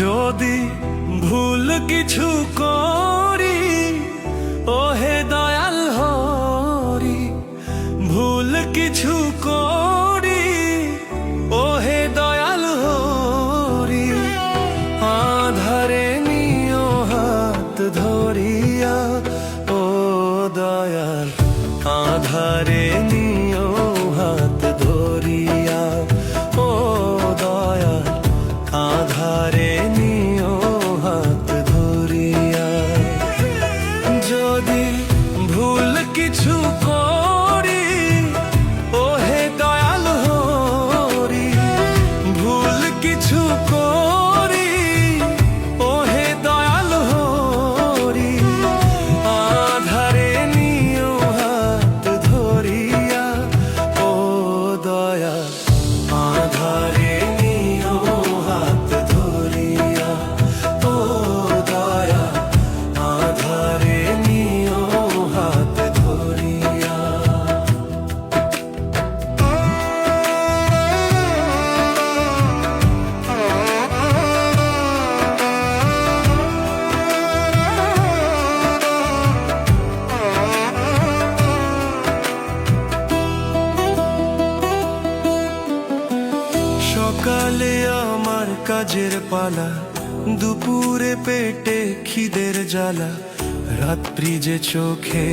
যদি ভুল কিছু করি ওহে দয়াল হরি, ভুল কিছু করি ওহে দয়াল হরি, আধারে নিও হাত ধরিয়া ও দয়াল, আধারে নিও হাত ধরিয়া ও দয়াল, আধারে নিও হাত ধরিয়া। যদি ভুল কিছু করি ওহে দয়াল হরি, ভুল কিছু করি ওহে দয়াল হরি, আধারে নিও হাত ধরিয়া ও দয়াল, আধারে সকালে আমার কাজের পালা, দুপুরে পেটে খিদের জ্বালা, রাত্রি যে চোখে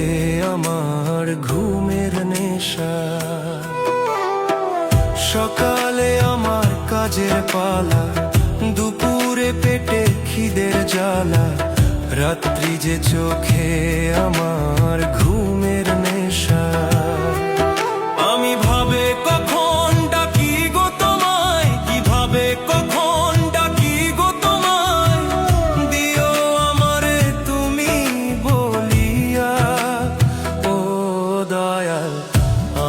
আমার ঘুমের নেশা। সকালে আমার কাজের পালা, দুপুরে পেটে খিদের জ্বালা, রাত্রি যে চোখে আমার ঘুমের নেশা। আমি ভাবে কখন ডাকি গো তোমায়, কিভাবে কখন ডাকি গো তোমায়, দিও আমারে তুমি বলিয়া ও দয়াল,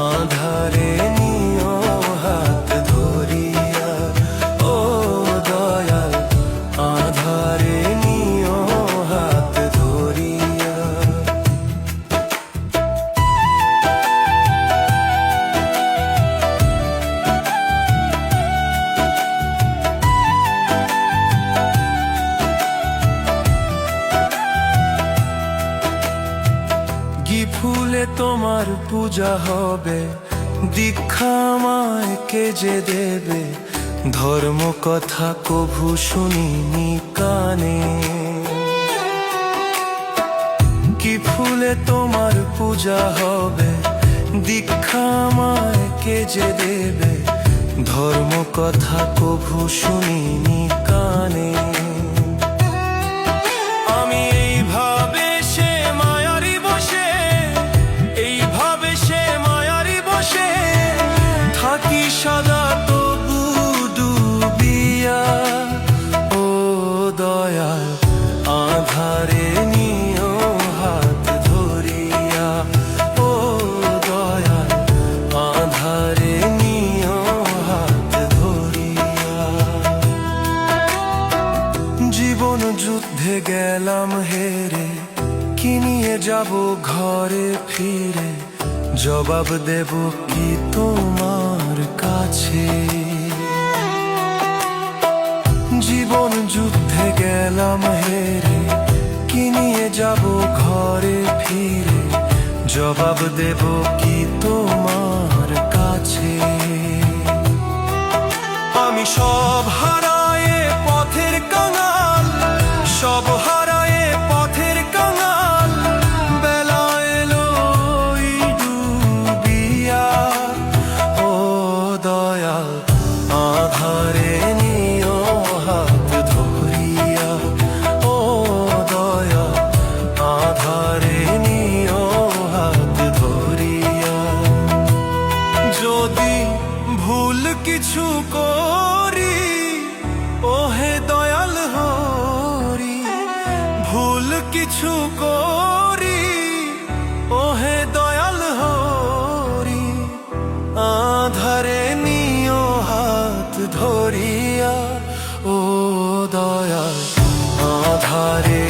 আধারে নিও হাত ধরিয়া ও দয়াল, আধারে নিও হাত ধরিয়া। কি ফুলে তোমার পূজা হবে, দীক্ষা আমায় কে যে দেবে, ধর্ম কথা কভু শুনিনি কানে। কি ফুলে তোমার পূজা হবে, দীক্ষা আমায় কে যে দেবে, ধর্ম কথা কভু শুনিনি কানে। আমি এইভাবে সে মায়ারি বসে, এইভাবে সে মায়ারি বসে থাকি সদা তবু ডুবিয়া ও দয়াল, আধারে নিও হাত ধরিয়া ও দয়াল, আধারে নিও হাত ধরিয়া। জীবন যুদ্ধে গেলাম হেরে, কি নিয়ে যাব ঘরে ফিরে, জবাব দেব কি তোমার কাছে। জীবন যুদ্ধে গেলাম হেরে, কি নিয়ে যাব ঘরে ফিরে, জবাব দেব কি তোমার কাছে। আমি সব হারায়ে পথের কাঙাল, সব হারায়ে পথের কাঙাল, বেলা এলো ওই ডুবিয়া ও দয়াল, আধারে নিও হাত ধরিয়া ও দয়াল, আধারে নিও হাত ধরিয়া। যদি ভুল কিছু করি ওহে দয়াল হরি, ভুল কিছু করি ওহে দয়াল হরি, আধারে নিও হাত ধরিয়া ও দয়াল, আধারে